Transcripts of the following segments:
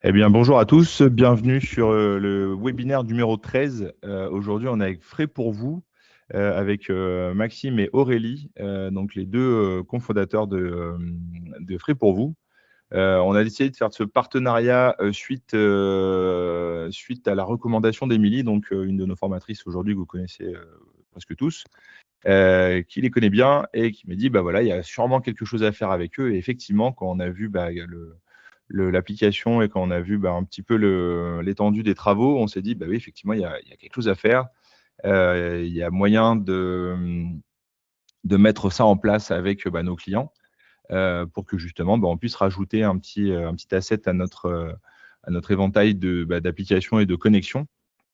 Eh bien, bonjour à tous, bienvenue sur le webinaire numéro 13. Aujourd'hui, on est avec Frais pour vous, avec Maxime et Aurélie, donc les deux cofondateurs de Frais pour vous. On a décidé de faire ce partenariat suite à la recommandation d'Émilie, donc une de nos formatrices aujourd'hui que vous connaissez presque tous, qui les connaît bien et qui m'a dit, bah voilà, il y a sûrement quelque chose à faire avec eux. Et effectivement, quand on a vu l'application et quand on a vu un petit peu l'étendue des travaux, on s'est dit, bah oui, effectivement, il y a quelque chose à faire. Il y a moyen de mettre ça en place avec nos clients pour que justement, on puisse rajouter un petit asset à notre éventail d'applications et de connexions.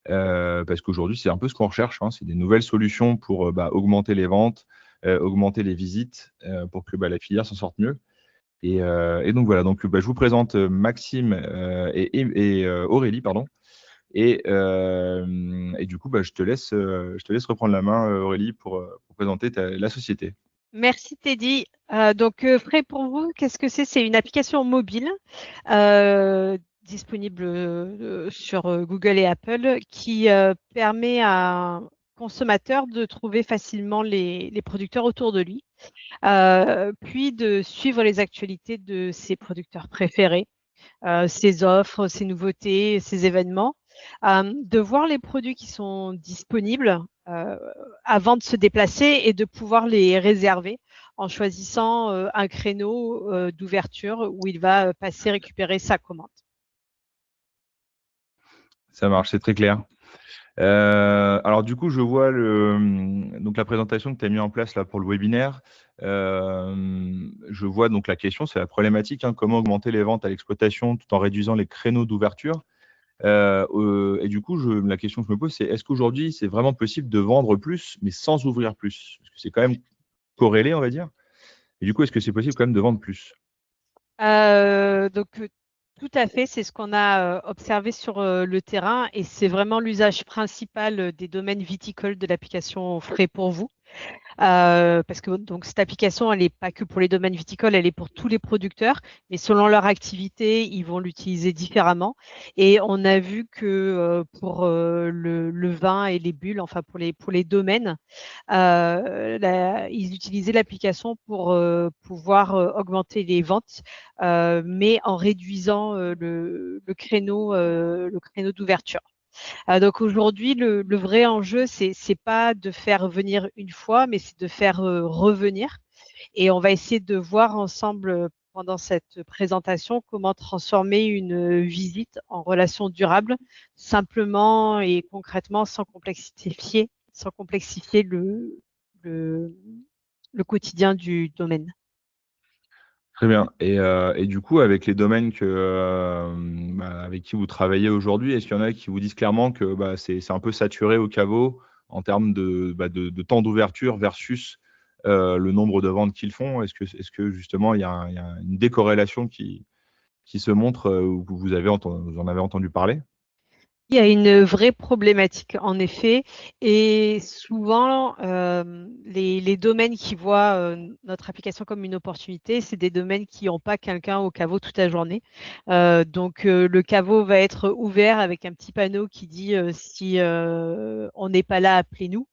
Parce qu'aujourd'hui, c'est un peu ce qu'on recherche, hein, c'est des nouvelles solutions pour augmenter les ventes, augmenter les visites, pour que la filière s'en sorte mieux. Et donc voilà, donc je vous présente Maxime et Aurélie, pardon. Et du coup, je te laisse reprendre la main, Aurélie, pour présenter la société. Merci Teddy. Frais pour vous, qu'est-ce que c'est? C'est une application mobile disponible sur Google et Apple qui permet à un consommateur de trouver facilement les producteurs autour de lui, puis de suivre les actualités de ses producteurs préférés, ses offres, ses nouveautés, ses événements, de voir les produits qui sont disponibles avant de se déplacer et de pouvoir les réserver en choisissant un créneau d'ouverture où il va passer récupérer sa commande. Ça marche, c'est très clair. Alors du coup, je vois donc la présentation que tu as mis en place là pour le webinaire. Je vois donc la question, c'est la problématique, hein, comment augmenter les ventes à l'exploitation tout en réduisant les créneaux d'ouverture. Et du coup, la question que je me pose, c'est est-ce qu'aujourd'hui, c'est vraiment possible de vendre plus, mais sans ouvrir plus? Parce que c'est quand même corrélé, on va dire. Et du coup, est-ce que c'est possible quand même de vendre plus? Tout à fait, c'est ce qu'on a observé sur le terrain et c'est vraiment l'usage principal des domaines viticoles de l'application Frais pour vous. Parce que donc cette application, elle n'est pas que pour les domaines viticoles, elle est pour tous les producteurs, mais selon leur activité, ils vont l'utiliser différemment. Et on a vu que pour le vin et les bulles, enfin pour les domaines, ils utilisaient l'application pour pouvoir augmenter les ventes, mais en réduisant le créneau d'ouverture. Donc aujourd'hui, le vrai enjeu, c'est pas de faire venir une fois, mais c'est de faire revenir. Et on va essayer de voir ensemble pendant cette présentation comment transformer une visite en relation durable, simplement et concrètement, sans complexifier le, le quotidien du domaine. Très bien. Et du coup, avec les domaines avec qui vous travaillez aujourd'hui, est-ce qu'il y en a qui vous disent clairement que c'est un peu saturé au caveau en termes de temps d'ouverture versus le nombre de ventes qu'ils font? Est-ce que justement, il y a une décorrélation qui se montre ou que vous en avez entendu parler? Il y a une vraie problématique, en effet, et souvent, les domaines qui voient notre application comme une opportunité, c'est des domaines qui n'ont pas quelqu'un au caveau toute la journée. Le caveau va être ouvert avec un petit panneau qui dit si on n'est pas là, appelez-nous.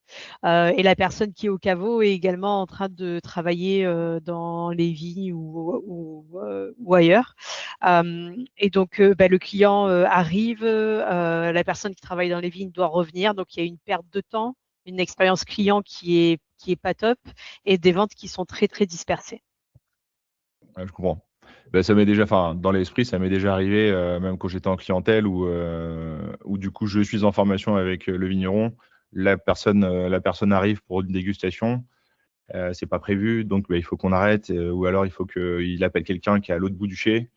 Et la personne qui est au caveau est également en train de travailler dans les vignes ou ailleurs. Le client arrive, la personne qui travaille dans les vignes doit revenir, donc il y a une perte de temps, une expérience client qui est pas top et des ventes qui sont très très dispersées. Ouais, je comprends. Ça m'est déjà, enfin, dans l'esprit, ça m'est déjà arrivé, même quand j'étais en clientèle où du coup, je suis en formation avec le vigneron. La personne arrive pour une dégustation. C'est pas prévu, donc il faut qu'on arrête, ou alors il faut qu'il appelle quelqu'un qui est à l'autre bout du chai.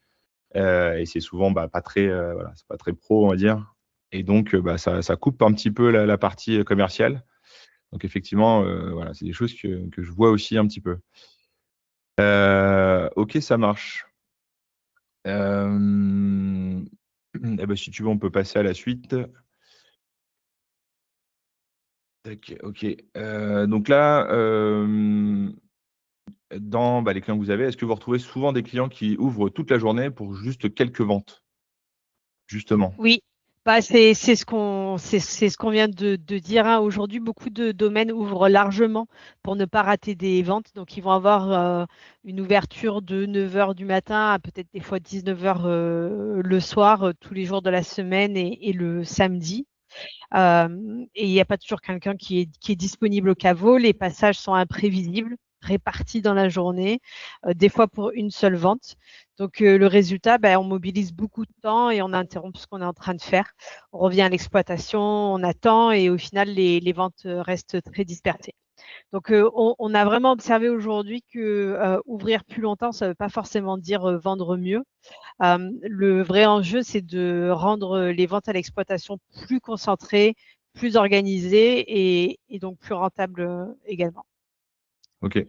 Et c'est souvent pas très, voilà, c'est pas très pro, on va dire. Et donc, ça coupe un petit peu la partie commerciale. Donc effectivement, voilà, c'est des choses que je vois aussi un petit peu. Ok, ça marche. Si tu veux, on peut passer à la suite. Tac, ok. Donc là, dans les clients que vous avez, est-ce que vous retrouvez souvent des clients qui ouvrent toute la journée pour juste quelques ventes? justement. Oui, bah, c'est ce qu'on vient de dire, hein. Aujourd'hui, beaucoup de domaines ouvrent largement pour ne pas rater des ventes. Donc, ils vont avoir une ouverture de 9 heures du matin à peut-être des fois 19 heures le soir, tous les jours de la semaine et le samedi. Et il n'y a pas toujours quelqu'un qui est disponible au caveau. Les passages sont imprévisibles, répartis dans la journée, des fois pour une seule vente. Donc le résultat, ben, on mobilise beaucoup de temps et on interrompt ce qu'on est en train de faire. On revient à l'exploitation, on attend et au final, les ventes restent très dispersées. Donc, on a vraiment observé aujourd'hui que ouvrir plus longtemps, ça ne veut pas forcément dire vendre mieux. Le vrai enjeu, c'est de rendre les ventes à l'exploitation plus concentrées, plus organisées et donc plus rentables également. Ok.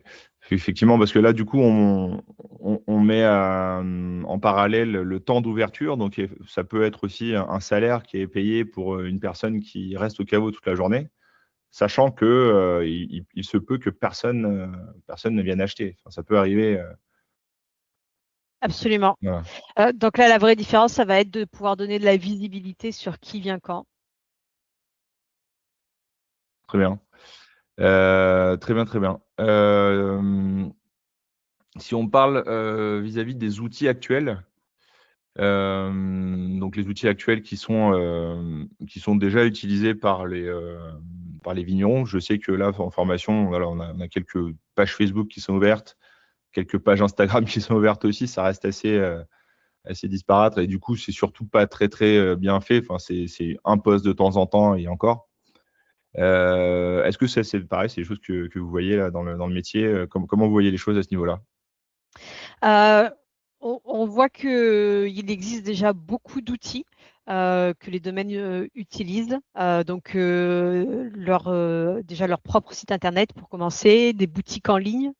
Effectivement, parce que là, du coup, on met en parallèle le temps d'ouverture. Donc, ça peut être aussi un salaire qui est payé pour une personne qui reste au caveau toute la journée, sachant que il se peut que personne ne vienne acheter. Enfin, ça peut arriver. Absolument. Voilà. Donc là, la vraie différence, ça va être de pouvoir donner de la visibilité sur qui vient quand. Très bien. Très bien, très bien. Si on parle vis-à-vis des outils actuels, donc les outils actuels qui sont déjà utilisés par les vignerons. Je sais que là, en formation, voilà, on a quelques pages Facebook qui sont ouvertes, quelques pages Instagram qui sont ouvertes aussi. Ça reste assez disparate et du coup, c'est surtout pas très, très bien fait. Enfin, c'est un post de temps en temps et encore. Est-ce que ça, c'est pareil, c'est des choses que vous voyez là dans le métier? Comment vous voyez les choses à ce niveau-là? Euh, on voit qu'il existe déjà beaucoup d'outils que les domaines utilisent. Donc, déjà leur propre site internet pour commencer, des boutiques en ligne,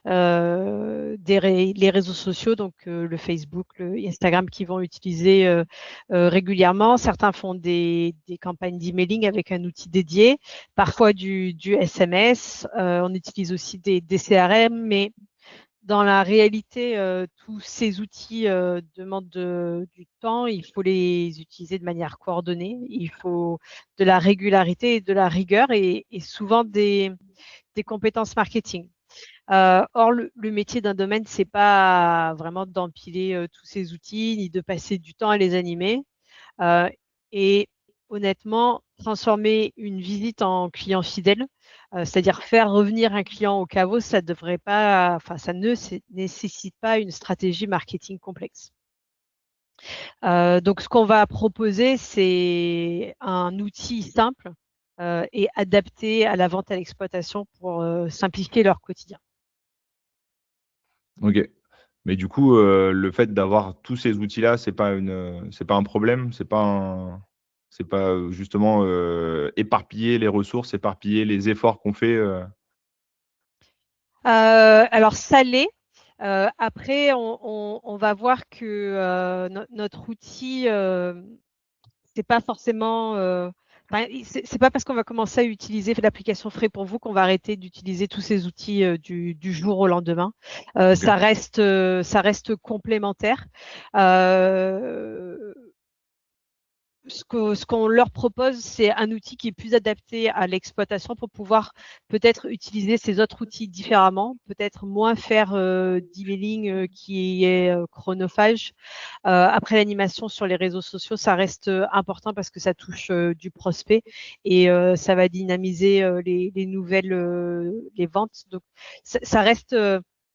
les réseaux sociaux, donc le Facebook, le Instagram qui vont utiliser régulièrement. Certains font des campagnes d'emailing avec un outil dédié, parfois du SMS. On utilise aussi des CRM, mais dans la réalité, tous ces outils demandent du temps. Il faut les utiliser de manière coordonnée. Il faut de la régularité et de la rigueur et souvent des compétences marketing. Or, le métier d'un domaine, c'est pas vraiment d'empiler tous ces outils ni de passer du temps à les animer. Euh, et honnêtement, transformer une visite en client fidèle, c'est-à-dire faire revenir un client au caveau, ça devrait pas, enfin, ça ne nécessite pas une stratégie marketing complexe. Donc, ce qu'on va proposer, c'est un outil simple et adapté à la vente à l'exploitation pour simplifier leur quotidien. Ok. Mais du coup, le fait d'avoir tous ces outils-là, c'est pas un problème, c'est pas justement éparpiller les ressources, éparpiller les efforts qu'on fait. Alors, ça l'est. Après, on va voir que notre outil, c'est pas forcément. Enfin, c'est pas parce qu'on va commencer à utiliser l'application Frais pour vous qu'on va arrêter d'utiliser tous ces outils du jour au lendemain. Ok. Ça reste complémentaire. Euh, ce qu'on leur propose, c'est un outil qui est plus adapté à l'exploitation pour pouvoir peut-être utiliser ces autres outils différemment, peut-être moins faire d'emailing qui est chronophage. Après l'animation sur les réseaux sociaux, ça reste important parce que ça touche du prospect et ça va dynamiser les nouvelles les ventes. Donc ça reste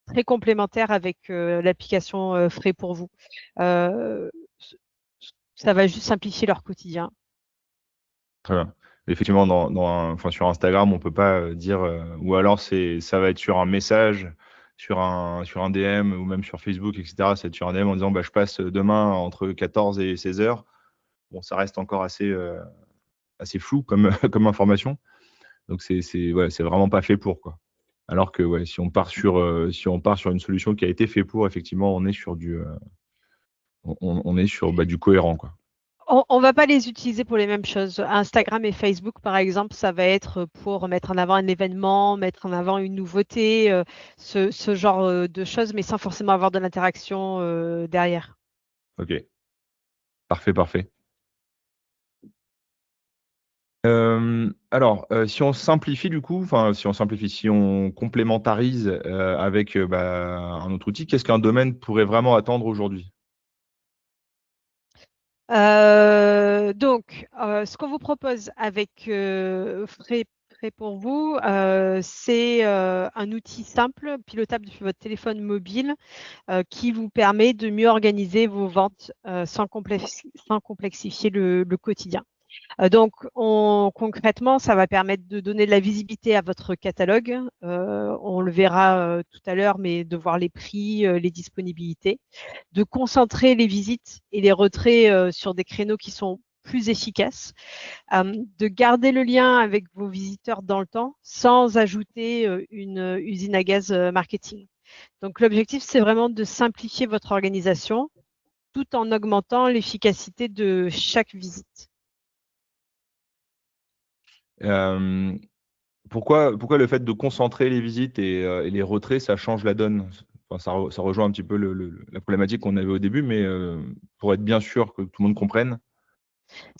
très complémentaire avec l'application Frais pour vous. Euh, Ça va juste simplifier leur quotidien. Très bien. Effectivement, enfin, sur Instagram, on peut pas dire, ou alors ça va être sur un message, sur un DM ou même sur Facebook, etc. C'est sur un DM en disant, bah, je passe demain entre 14 et 16 heures. Bon, ça reste encore assez flou comme, comme information. Donc, ouais, c'est vraiment pas fait pour, quoi. Alors que, ouais, si on part sur une solution qui a été fait pour, effectivement, on est sur on est sur, bah, du cohérent, quoi. On va pas les utiliser pour les mêmes choses. Instagram et Facebook, par exemple, ça va être pour mettre en avant un événement, mettre en avant une nouveauté, ce genre de choses, mais sans forcément avoir de l'interaction derrière. Ok. Parfait, parfait. Alors, si on simplifie du coup, enfin si on simplifie, si on complémentarise, avec, un autre outil, qu'est-ce qu'un domaine pourrait vraiment attendre aujourd'hui? Ce qu'on vous propose avec Frais pour vous, c'est un outil simple, pilotable depuis votre téléphone mobile, qui vous permet de mieux organiser vos ventes sans complexifier le quotidien. Concrètement, ça va permettre de donner de la visibilité à votre catalogue. On le verra tout à l'heure, mais de voir les prix, les disponibilités, de concentrer les visites et les retraits sur des créneaux qui sont plus efficaces, de garder le lien avec vos visiteurs dans le temps sans ajouter une usine à gaz marketing. Donc l'objectif, c'est vraiment de simplifier votre organisation tout en augmentant l'efficacité de chaque visite. Hem, pourquoi le fait de concentrer les visites et les retraits, ça change la donne? Enfin, ça rejoint un petit peu la problématique qu'on avait au début, mais, pour être bien sûr que tout le monde comprenne.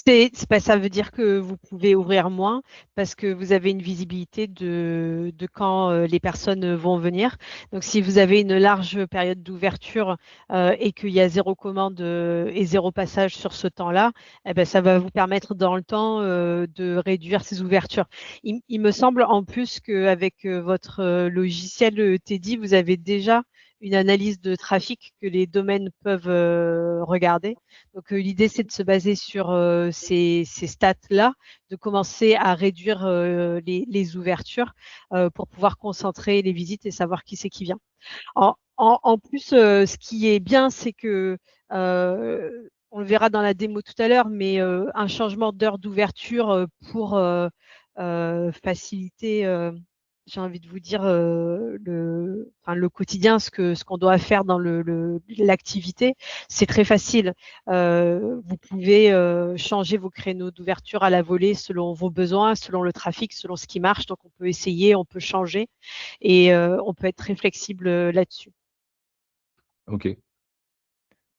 C'est pas ça veut dire que vous pouvez ouvrir moins parce que vous avez une visibilité de quand, les personnes vont venir. Donc si vous avez une large période d'ouverture, et qu'il y a 0 commande, et 0 passage sur ce temps-là, et bah, ça va vous permettre dans le temps, de réduire ces ouvertures. Il me semble en plus qu'avec, votre, logiciel, Teddy, vous avez déjà une analyse de trafic que les domaines peuvent, regarder. L'idée, c'est de se baser sur ces stats-là, de commencer à réduire les ouvertures pour pouvoir concentrer les visites et savoir qui c'est qui vient. En plus, ce qui est bien, c'est que on le verra dans la démo tout à l'heure, mais un changement d'heure d'ouverture pour faciliter, j'ai envie de vous dire, le quotidien, ce qu'on doit faire dans l'activité, c'est très facile. Vous pouvez changer vos créneaux d'ouverture à la volée selon vos besoins, selon le trafic, selon ce qui marche. Donc, on peut essayer, on peut changer et on peut être très flexible là-dessus. OK,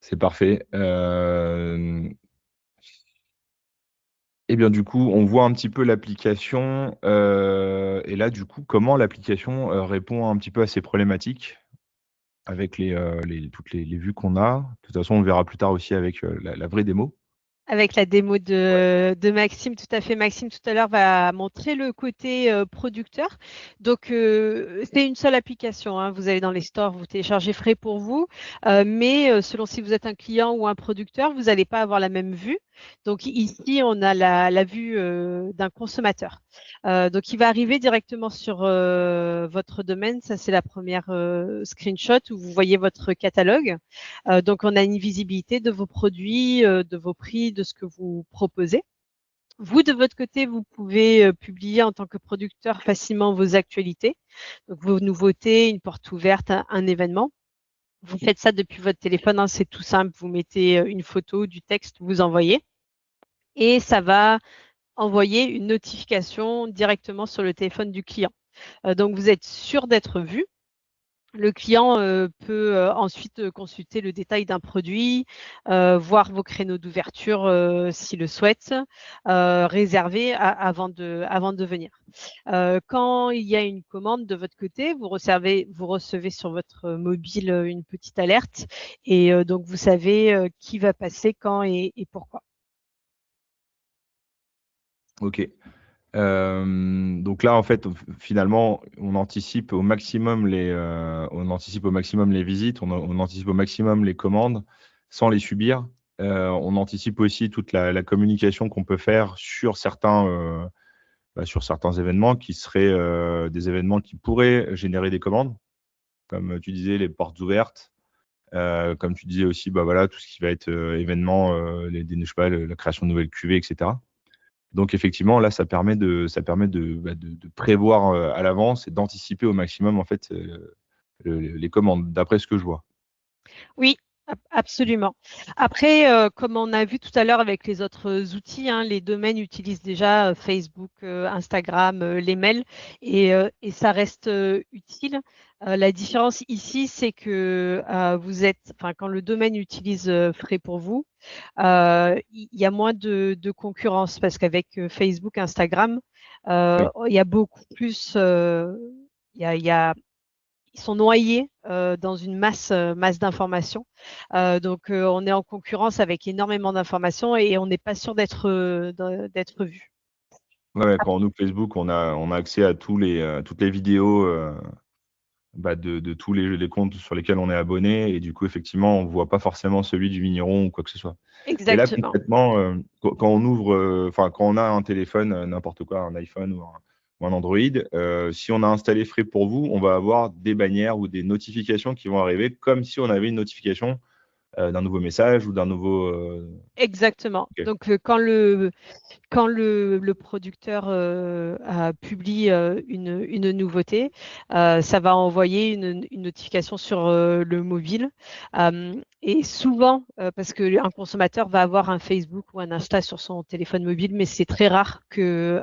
c'est parfait. Et bien, du coup, on voit un petit peu l'application, et là, du coup, comment l'application, répond un petit peu à ces problématiques avec toutes les vues qu'on a? De toute façon, on le verra plus tard aussi avec, la vraie démo. Avec la démo Ouais. de Maxime, tout à fait. Maxime, tout à l'heure, va montrer le côté producteur. C'est une seule application, hein. Vous allez dans les stores, vous téléchargez Frais pour vous. Mais selon si vous êtes un client ou un producteur, vous n'allez pas avoir la même vue. Donc, ici, on a la vue d'un consommateur. Il va arriver directement sur votre domaine. Ça, c'est la première screenshot où vous voyez votre catalogue. On a une visibilité de vos produits, de vos prix, de ce que vous proposez. Vous, de votre côté, vous pouvez publier en tant que producteur facilement vos actualités, donc vos nouveautés, une porte ouverte, un événement. Vous faites ça depuis votre téléphone, hein, c'est tout simple. Vous mettez une photo, du texte, vous envoyez, et ça va envoyer une notification directement sur le téléphone du client. Donc, vous êtes sûr d'être vu. Le client peut ensuite consulter le détail d'un produit, voir vos créneaux d'ouverture s'il le souhaite, réserver avant de venir. Quand il y a une commande de votre côté, vous recevez sur votre mobile une petite alerte et donc vous savez qui va passer, quand et pourquoi. OK. Donc là, en fait, finalement, on anticipe au maximum les visites, on anticipe au maximum les commandes sans les subir. On anticipe aussi toute la communication qu'on peut faire sur certains événements qui seraient, des événements qui pourraient générer des commandes, comme tu disais, les portes ouvertes, comme tu disais aussi, voilà, tout ce qui va être, événement, je sais pas, la création de nouvelles cuvées et cetera. Donc effectivement, là, ça permet de prévoir, à l'avance et d'anticiper au maximum, en fait, les commandes, d'après ce que je vois. Oui, Absolument. Après, comme on a vu tout à l'heure avec les autres outils, hein, les domaines utilisent déjà Facebook, Instagram, les mails, et ça reste utile. La différence ici, c'est que enfin, quand le domaine utilise Frais pour vous, il y a moins de concurrence parce qu'avec Facebook, Instagram, Oui. il y a beaucoup plus, il y a ils sont noyés dans une masse d'informations. Donc, on est en concurrence avec énormément d'informations et on n'est pas sûr d'être vu. Ouais, ouais, quand on ouvre Facebook, on a accès à toutes les vidéos de tous les comptes sur lesquels on est abonné. Et du coup, effectivement, on voit pas forcément celui du vigneron ou quoi que ce soit. Et là, Exactement. concrètement, quand on ouvre, enfin, quand on a un téléphone, n'importe quoi, un iPhone ou un Android, si on a installé Frais pour vous, on va avoir des bannières ou des notifications qui vont arriver comme si on avait une notification d'un nouveau message ou d'un nouveau. Exactement. Ok. Donc, quand le producteur publie une nouveauté, ça va envoyer une notification sur le mobile. Et souvent, parce qu'un consommateur va avoir un Facebook ou un Insta sur son téléphone mobile, mais c'est très rare que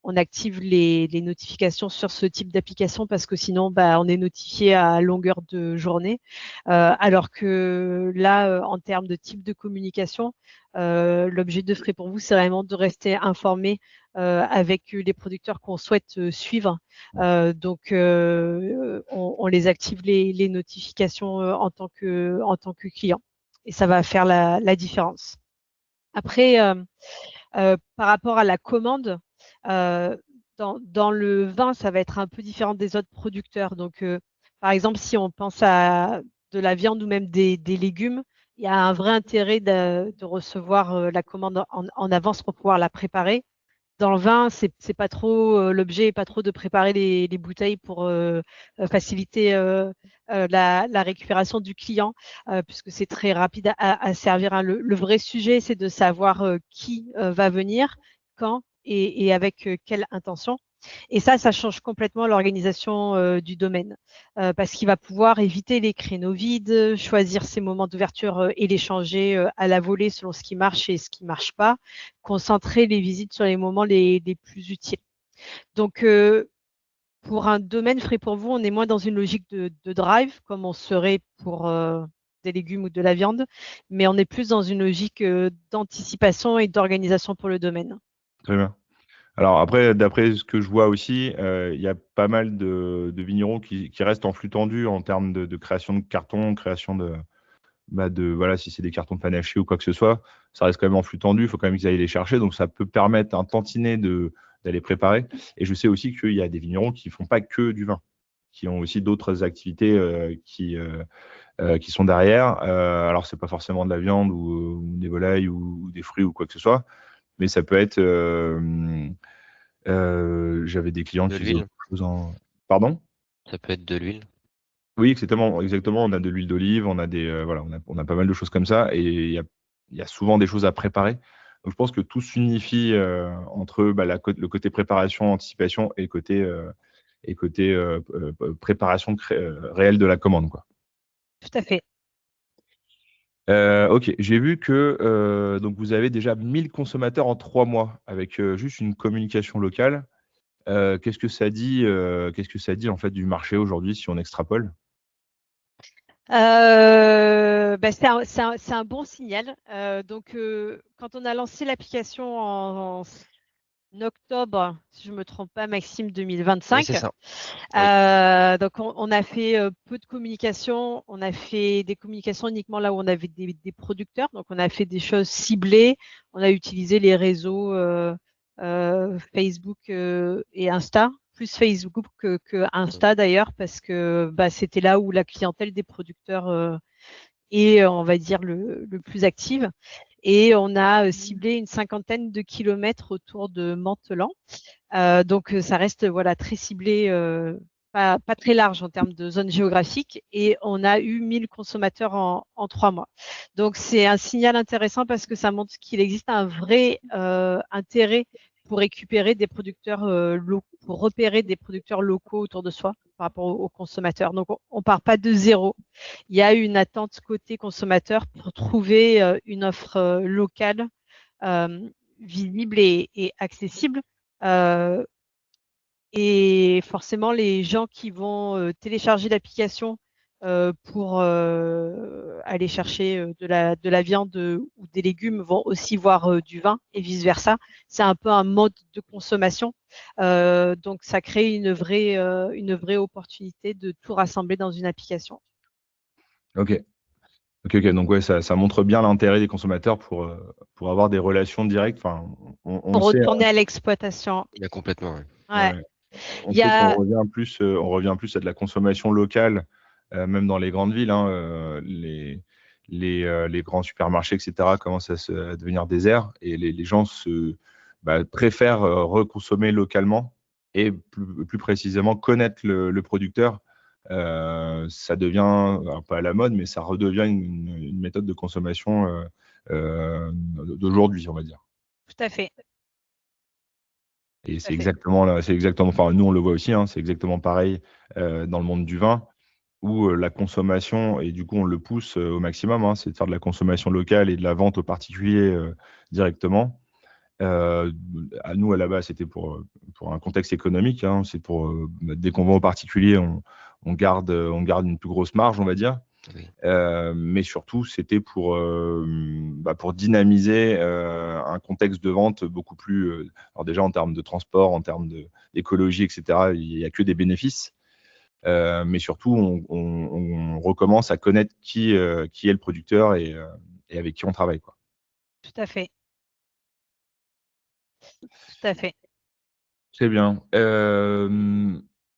on active les notifications sur ce type d'application parce que sinon, bah, on est notifié à longueur de journée. Alors que là, en termes de type de communication, l'objet de Frais pour vous, c'est vraiment de rester informé avec les producteurs qu'on souhaite suivre. Donc, on les active les notifications en tant que client. Et ça va faire la différence. Après, par rapport à la commande, euh, dans le vin, ça va être un peu différent des autres producteurs. Donc, par exemple, si on pense à de la viande ou même des légumes, il y a un vrai intérêt de recevoir la commande en avance pour pouvoir la préparer. Dans le vin, c'est pas trop l'objet, est pas trop de préparer les bouteilles pour faciliter la récupération du client, puisque c'est très rapide à servir, hein. Le vrai sujet, c'est de savoir qui va venir, quand et avec quelle intention. Et ça change complètement l'organisation du domaine, parce qu'il va pouvoir éviter les créneaux vides, choisir ses moments d'ouverture et les changer à la volée selon ce qui marche et ce qui marche pas, concentrer les visites sur les moments les plus utiles. Donc, pour un domaine Frais pour vous, on est moins dans une logique de drive, comme on serait pour des légumes ou de la viande, mais on est plus dans une logique d'anticipation et d'organisation pour le domaine. Très bien. Alors après, d'après ce que je vois aussi, il y a pas mal de vignerons qui restent en flux tendu en termes de création de cartons, création voilà, si c'est des cartons de panaché ou quoi que ce soit, ça reste quand même en flux tendu, il faut quand même qu'ils aillent les chercher, donc ça peut permettre un tantinet d'aller préparer. Et je sais aussi qu'il y a des vignerons qui font pas que du vin, qui ont aussi d'autres activités qui sont derrière. Alors c'est pas forcément de la viande ou des volailles ou des fruits ou quoi que ce soit, mais ça peut être. J'avais des clients De qui faisaient l'huile, autre chose en. Pardon? ça peut être de l'huile. Oui, exactement, exactement. On a de l'huile d'olive, on a voilà, on a pas mal de choses comme ça, et il y a souvent des choses à préparer. Donc, je pense que tout s'unifie entre le côté préparation, anticipation et côté préparation réelle de la commande, quoi. Tout à fait. Ok, j'ai vu que donc vous avez déjà 1000 consommateurs en 3 mois avec juste une communication locale. Qu'est-ce que ça dit en fait du marché aujourd'hui si on extrapole? Bah, c'est un bon signal. Donc, quand on a lancé l'application en octobre, si je ne me trompe pas, Maxime Oui, 2025, c'est ça. Oui. donc on a fait peu de communication. On a fait des communications uniquement là où on avait des producteurs. Donc, on a fait des choses ciblées. On a utilisé les réseaux Facebook et Insta, plus Facebook que Mm. Insta d'ailleurs, parce que bah, c'était là où la clientèle des producteurs est, on va dire, le plus active. Et on a ciblé une cinquantaine de kilomètres autour de Mantelan. Donc, ça reste voilà, très ciblé, pas très large en termes de zone géographique. Et on a eu 1000 consommateurs en 3 mois. Donc, c'est un signal intéressant parce que ça montre qu'il existe un vrai intérêt pour récupérer des producteurs locaux, pour repérer des producteurs locaux autour de soi par rapport aux consommateurs. Donc, on ne part pas de zéro. Il y a une attente côté consommateur pour trouver une offre locale visible et accessible. Et forcément, les gens qui vont télécharger l'application pour aller chercher de la viande ou des légumes vont aussi voir du vin et vice-versa. C'est un peu un mode de consommation. Donc, ça crée une vraie opportunité de tout rassembler dans une application. Ok. Donc ouais, ça montre bien l'intérêt des consommateurs pour avoir des relations directes. Enfin, on Pour sait, retourner à l'exploitation. Il y a complètement, ouais. Ouais. ouais, on Il y sait qu'on a, revient plus à de la consommation locale, même dans les grandes villes, hein, les grands supermarchés, etc., commencent à devenir déserts et les gens préfèrent reconsommer localement et plus précisément connaître le producteur. Ça devient un peu à la mode, mais ça redevient une méthode de consommation d'aujourd'hui, on va dire. tout à fait. Et Tout à c'est fait. exactement, enfin nous on le voit aussi, hein, c'est exactement pareil dans le monde du vin, où la consommation, et du coup on le pousse au maximum, hein, c'est de faire de la consommation locale et de la vente aux particuliers directement. À nous, à la base, c'était pour un contexte économique, hein, c'est dès qu'on vend aux particuliers, on garde une plus grosse marge, on va dire. Oui. Mais surtout, c'était pour dynamiser un contexte de vente beaucoup plus. Alors déjà en termes de transport, en termes d'écologie, etc. Il n'y a que des bénéfices. Mais surtout, on recommence à connaître qui est le producteur et avec qui on travaille, quoi. Tout à fait. Tout à fait. Très bien.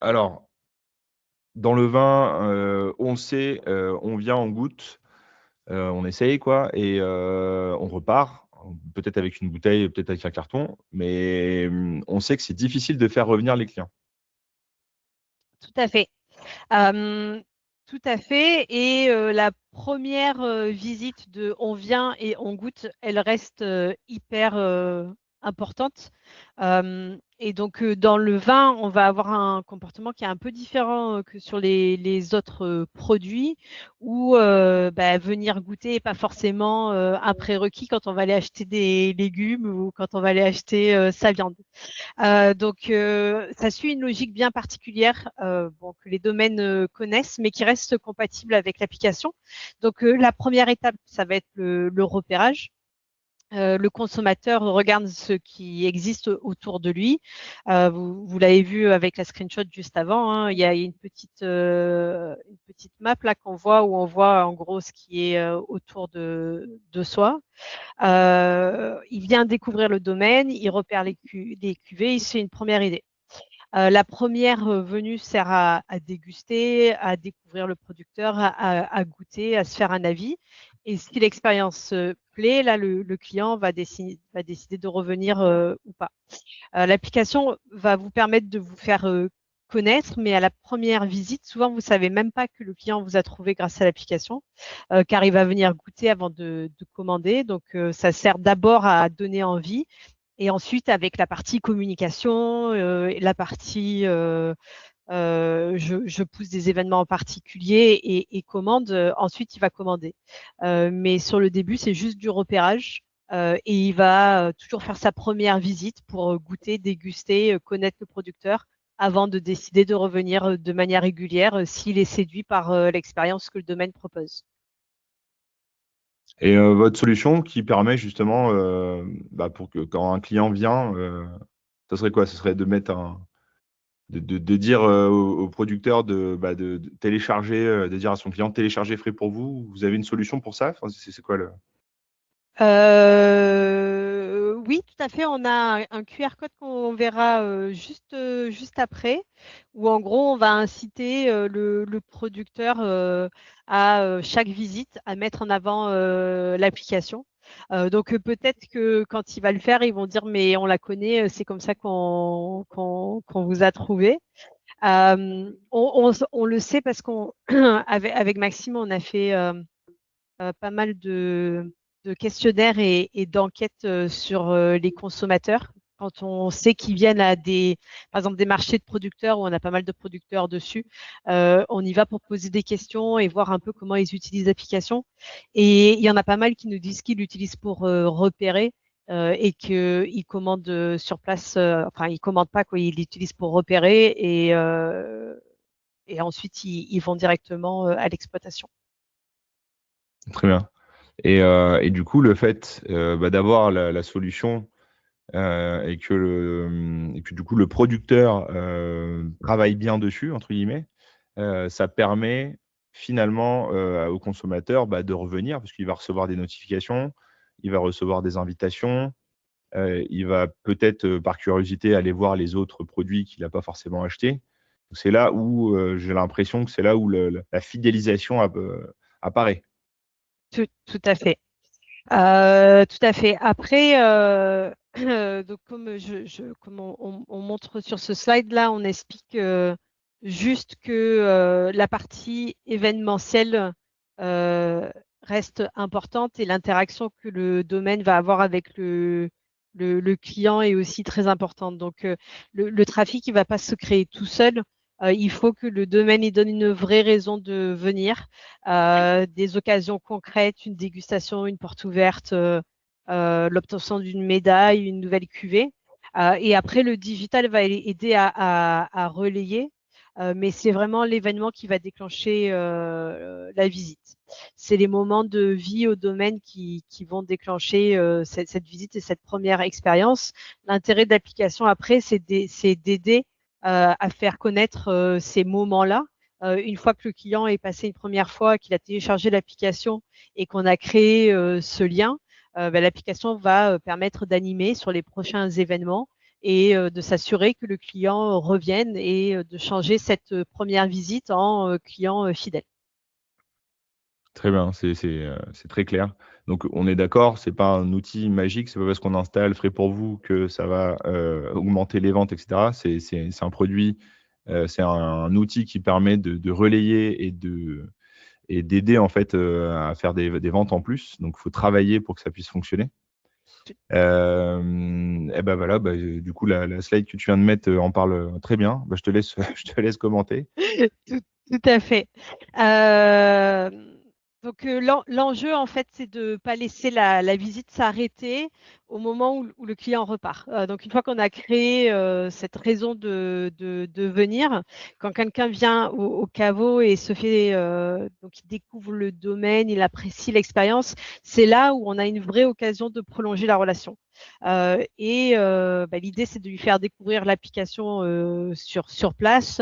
Alors, dans le vin, on sait, on vient, on goûte. On essaye quoi et on repart, peut-être avec une bouteille, peut-être avec un carton, mais on sait que c'est difficile de faire revenir les clients. Tout à fait. Tout à fait. Et la première visite de on vient et on goûte, elle reste hyper importante. Et donc, dans le vin, on va avoir un comportement qui est un peu différent que sur les autres produits, où venir goûter n'est pas forcément un prérequis quand on va aller acheter des légumes ou quand on va aller acheter sa viande. Donc, ça suit une logique bien particulière que les domaines connaissent, mais qui reste compatible avec l'application. Donc, la première étape, ça va être le repérage. Le consommateur regarde ce qui existe autour de lui. Vous l'avez vu avec la screenshot juste avant, hein, il y a une petite map là qu'on voit où on voit en gros ce qui est autour de soi. Il vient découvrir le domaine, il repère les cuvées, il se fait une première idée. La première venue sert à déguster, à découvrir le producteur, à goûter, à se faire un avis. Et si l'expérience plaît, là, le client va décider de revenir ou pas. L'application va vous permettre de vous faire connaître, mais à la première visite, souvent, vous ne savez même pas que le client vous a trouvé grâce à l'application, car il va venir goûter avant de commander. Donc, ça sert d'abord à donner envie. Et ensuite, avec la partie communication, la partie je pousse des événements en particulier et commande, ensuite il va commander. Mais sur le début, c'est juste du repérage. Et il va toujours faire sa première visite pour goûter, déguster, connaître le producteur avant de décider de revenir de manière régulière s'il est séduit par l'expérience que le domaine propose. Et votre solution qui permet justement, pour que quand un client vient, ça serait quoi? Ce serait de mettre de dire au producteur de télécharger, de dire à son client télécharger frais pour vous. Vous avez une solution pour ça? Enfin, c'est quoi le. Oui, tout à fait. On a un QR code qu'on verra juste après, où en gros, on va inciter le producteur à chaque visite à mettre en avant l'application. Donc peut-être que quand il va le faire, ils vont dire mais on la connaît, c'est comme ça qu'on vous a trouvé. On le sait parce qu'on avec Maxime, on a fait pas mal de questionnaires et d'enquêtes sur les consommateurs quand on sait qu'ils viennent à par exemple, des marchés de producteurs où on a pas mal de producteurs dessus, on y va pour poser des questions et voir un peu comment ils utilisent l'application. Et il y en a pas mal qui nous disent qu'ils l'utilisent pour repérer et qu'ils commandent sur place. Enfin, ils commandent pas, quoi. Ils l'utilisent pour repérer et ensuite ils vont directement à l'exploitation. Très bien. Et du coup, le fait d'avoir la solution et que du coup le producteur travaille bien dessus, entre guillemets, ça permet finalement au consommateur de revenir parce qu'il va recevoir des notifications, il va recevoir des invitations, il va peut-être par curiosité aller voir les autres produits qu'il n'a pas forcément achetés. C'est là où j'ai l'impression que c'est là où la fidélisation apparaît. Tout à fait. Tout à fait. Après, donc comme on montre sur ce slide-là, on explique juste que la partie événementielle reste importante et l'interaction que le domaine va avoir avec le client est aussi très importante. Donc, le trafic, il ne va pas se créer tout seul. Il faut que le domaine y donne une vraie raison de venir. Des occasions concrètes, une dégustation, une porte ouverte, l'obtention d'une médaille, une nouvelle cuvée. Et après, le digital va aider à relayer, mais c'est vraiment l'événement qui va déclencher la visite. C'est les moments de vie au domaine qui vont déclencher cette visite et cette première expérience. L'intérêt de l'application après, c'est d'aider à faire connaître ces moments-là. Une fois que le client est passé une première fois, qu'il a téléchargé l'application et qu'on a créé ce lien, l'application va permettre d'animer sur les prochains événements et de s'assurer que le client revienne et de changer cette première visite en client fidèle. Très bien, c'est très clair. Donc on est d'accord, c'est pas un outil magique, c'est pas parce qu'on installe Frais pour vous que ça va augmenter les ventes, et cetera. C'est un produit, c'est un outil qui permet de relayer et d'aider en fait à faire des ventes en plus. Donc il faut travailler pour que ça puisse fonctionner. Et ben voilà, du coup la slide que tu viens de mettre en parle très bien. Je te laisse je te laisse commenter. Tout à fait. Donc l'enjeu en fait, c'est de ne pas laisser la visite s'arrêter au moment où le client repart. Donc une fois qu'on a créé cette raison de venir, quand quelqu'un vient au caveau et se fait donc il découvre le domaine, il apprécie l'expérience, c'est là où on a une vraie occasion de prolonger la relation. L'idée, c'est de lui faire découvrir l'application sur place,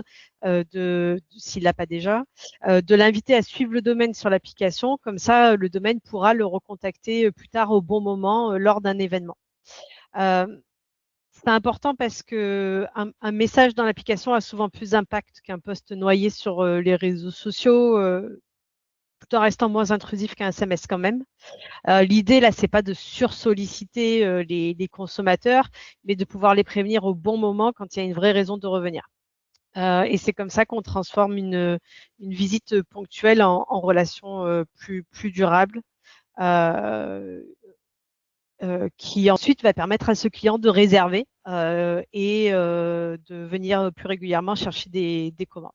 s'il l'a pas déjà, de l'inviter à suivre le domaine sur l'application. Comme ça, le domaine pourra le recontacter plus tard au bon moment lors d'un événement. C'est important parce que un message dans l'application a souvent plus d'impact qu'un post noyé sur les réseaux sociaux, tout en restant moins intrusif qu'un SMS quand même. L'idée là, c'est pas de sursolliciter les consommateurs, mais de pouvoir les prévenir au bon moment quand il y a une vraie raison de revenir. Et c'est comme ça qu'on transforme une visite ponctuelle en relation plus durable, qui ensuite va permettre à ce client de réserver et de venir plus régulièrement chercher des commandes.